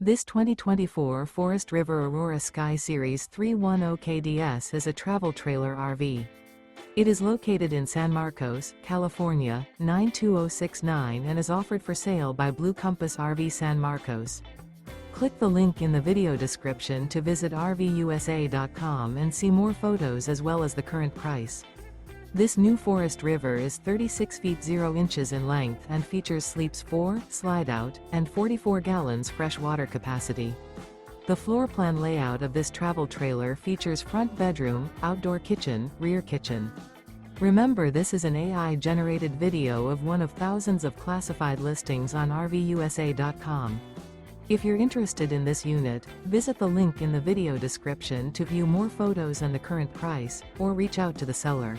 This 2024 Forest River Aurora Sky Series 310 KDS is a travel trailer RV. It is located in San Marcos, California, 92069 and is offered for sale by Blue Compass RV San Marcos. Click the link in the video description to visit RVUSA.com and see more photos as well as the current price. This new Forest River is 36 feet 0 inches in length and features sleeps 4, slide-out, and 44 gallons fresh water capacity. The floor plan layout of this travel trailer features front bedroom, outdoor kitchen, rear kitchen. Remember, this is an AI-generated video of one of thousands of classified listings on RVUSA.com. If you're interested in this unit, visit the link in the video description to view more photos and the current price, or reach out to the seller.